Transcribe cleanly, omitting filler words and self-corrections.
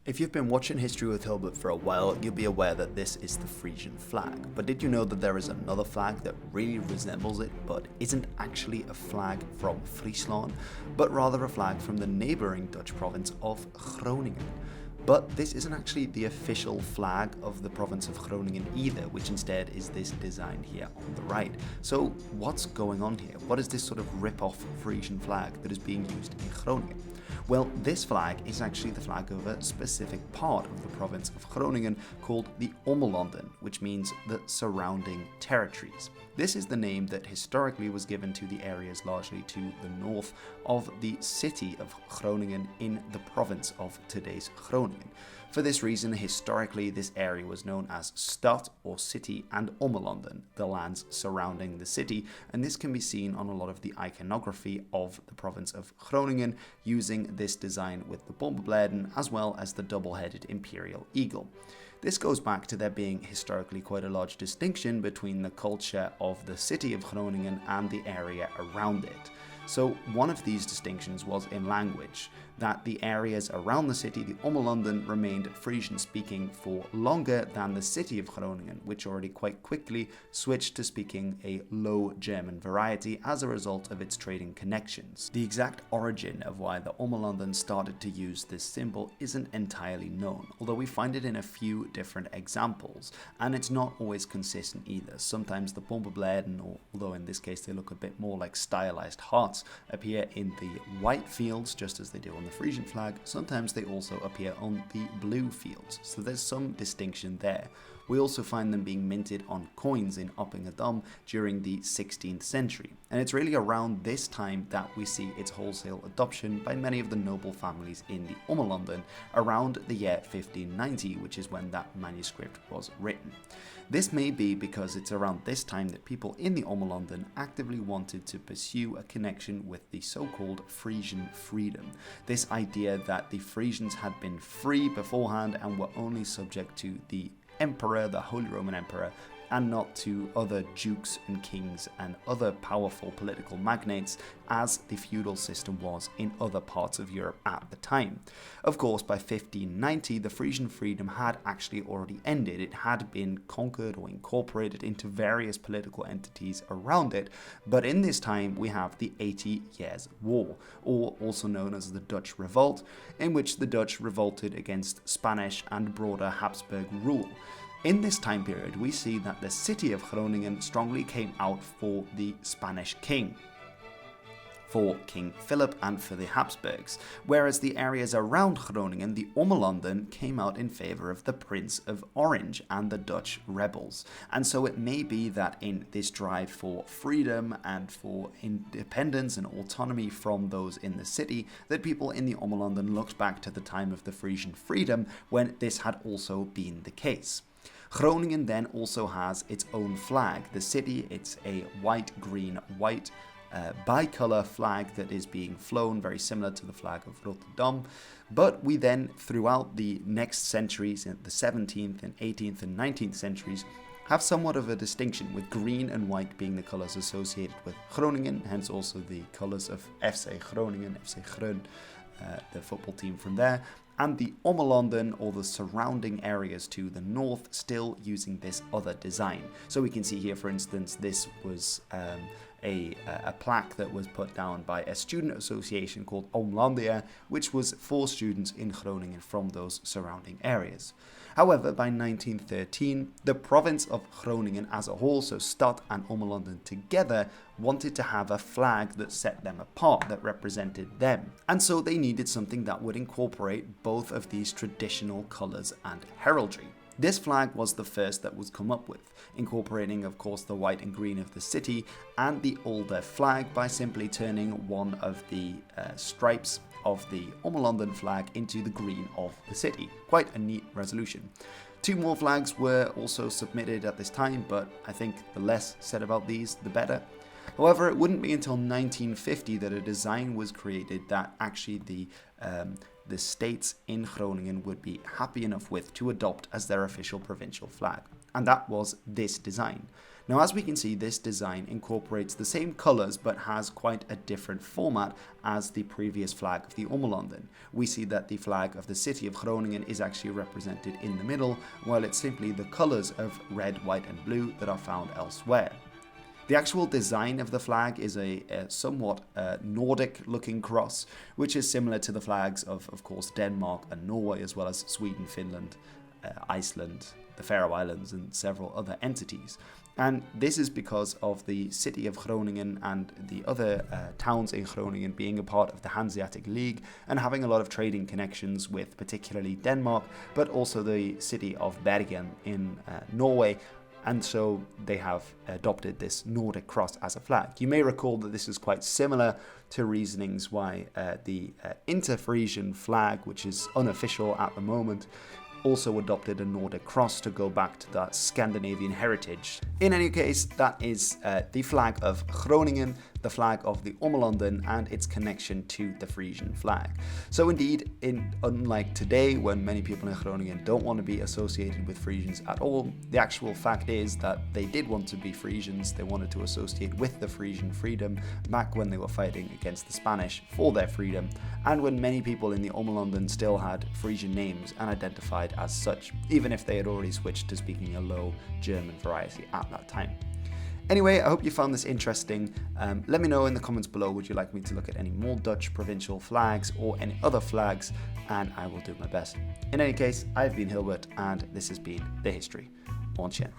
If you've been watching History with Hilbert for a while, you'll be aware that this is the Frisian flag. But did you know that there is another flag that really resembles it, but isn't actually a flag from Friesland, but rather a flag from the neighbouring Dutch province of Groningen? But this isn't actually the official flag of the province of Groningen either, which instead is this design here on the right. So what's going on here? What is this sort of rip-off Frisian flag that is being used in Groningen? Well, this flag is actually the flag of a specific part of the province of Groningen called the Ommelanden, which means the surrounding territories. This is the name that historically was given to the areas largely to the north of the city of Groningen in the province of today's Groningen. For this reason, historically, this area was known as Stad or city and Ommelanden, the lands surrounding the city, and this can be seen on a lot of the iconography of the province of Groningen using this design with the Ommelanden as well as the double-headed imperial eagle. This goes back to there being historically quite a large distinction between the culture of the city of Groningen and the area around it. So one of these distinctions was in language, that the areas around the city, the Ommelanden, remained Frisian speaking for longer than the city of Groningen, which already quite quickly switched to speaking a Low German variety as a result of its trading connections. The exact origin of why the Ommelanden started to use this symbol isn't entirely known, although we find it in a few different examples, and it's not always consistent either. Sometimes the Bomberbladen, although in this case they look a bit more like stylized hearts, appear in the white fields just as they do on the Frisian flag. Sometimes they also appear on the blue fields, so there's some distinction there. We also find them being minted on coins in Oppingedam during the 16th century, and it's really around this time that we see its wholesale adoption by many of the noble families in the Ommelanden around the year 1590, which is when that manuscript was written. This may be because it's around this time that people in the Ommelanden actively wanted to pursue a connection with the so-called Frisian freedom. This idea that the Frisians had been free beforehand and were only subject to the Emperor, the Holy Roman Emperor, and not to other dukes and kings and other powerful political magnates as the feudal system was in other parts of Europe at the time. Of course, by 1590, the Frisian freedom had actually already ended. It had been conquered or incorporated into various political entities around it, but in this time we have the 80 Years' War, or also known as the Dutch Revolt, in which the Dutch revolted against Spanish and broader Habsburg rule. In this time period, we see that the city of Groningen strongly came out for the Spanish king, for King Philip and for the Habsburgs, whereas the areas around Groningen, the Ommelanden, came out in favour of the Prince of Orange and the Dutch rebels. And so it may be that in this drive for freedom and for independence and autonomy from those in the city, that people in the Ommelanden looked back to the time of the Frisian freedom when this had also been the case. Groningen then also has its own flag. The city, it's a white, green, white bicolor flag that is being flown, very similar to the flag of Rotterdam. But we then, throughout the next centuries, in the 17th and 18th and 19th centuries, have somewhat of a distinction, with green and white being the colours associated with Groningen, hence also the colours of FC Groningen, FC Groen, the football team from there, and the Ommelanden, or the surrounding areas to the north, still using this other design. So we can see here, for instance, this was a plaque that was put down by a student association called Omlandia, which was for students in Groningen from those surrounding areas. However, by 1913, the province of Groningen as a whole, so Stad and Ommelanden together, wanted to have a flag that set them apart, that represented them. And so they needed something that would incorporate both of these traditional colours and heraldry. This flag was the first that was come up with, incorporating of course the white and green of the city and the older flag by simply turning one of the stripes of the Ommelanden flag into the green of the city. Quite a neat resolution. Two more flags were also submitted at this time, but I think the less said about these, the better. However, it wouldn't be until 1950 that a design was created that actually the states in Groningen would be happy enough with to adopt as their official provincial flag. And that was this design. Now, as we can see, this design incorporates the same colours but has quite a different format as the previous flag of the Ommelanden. We see that the flag of the city of Groningen is actually represented in the middle, while it's simply the colours of red, white and blue that are found elsewhere. The actual design of the flag is a somewhat Nordic looking cross, which is similar to the flags of course, Denmark and Norway, as well as Sweden, Finland, Iceland, the Faroe Islands and several other entities. And this is because of the city of Groningen and the other towns in Groningen being a part of the Hanseatic League and having a lot of trading connections with particularly Denmark, but also the city of Bergen in Norway. And so they have adopted this Nordic cross as a flag. You may recall that this is quite similar to reasonings why the Inter-Frisian flag, which is unofficial at the moment, also adopted a Nordic cross to go back to that Scandinavian heritage. In any case, that is the flag of Groningen, the flag of the Ommelanden and its connection to the Frisian flag. So indeed, unlike today when many people in Groningen don't want to be associated with Frisians at all, the actual fact is that they did want to be Frisians. They wanted to associate with the Frisian freedom back when they were fighting against the Spanish for their freedom, and when many people in the Ommelanden still had Frisian names and identified as such, even if they had already switched to speaking a low German variety at that time. Anyway, I hope you found this interesting. Let me know in the comments below, would you like me to look at any more Dutch provincial flags or any other flags, and I will do my best. In any case, I've been Hilbert, and this has been The History. Bon chien.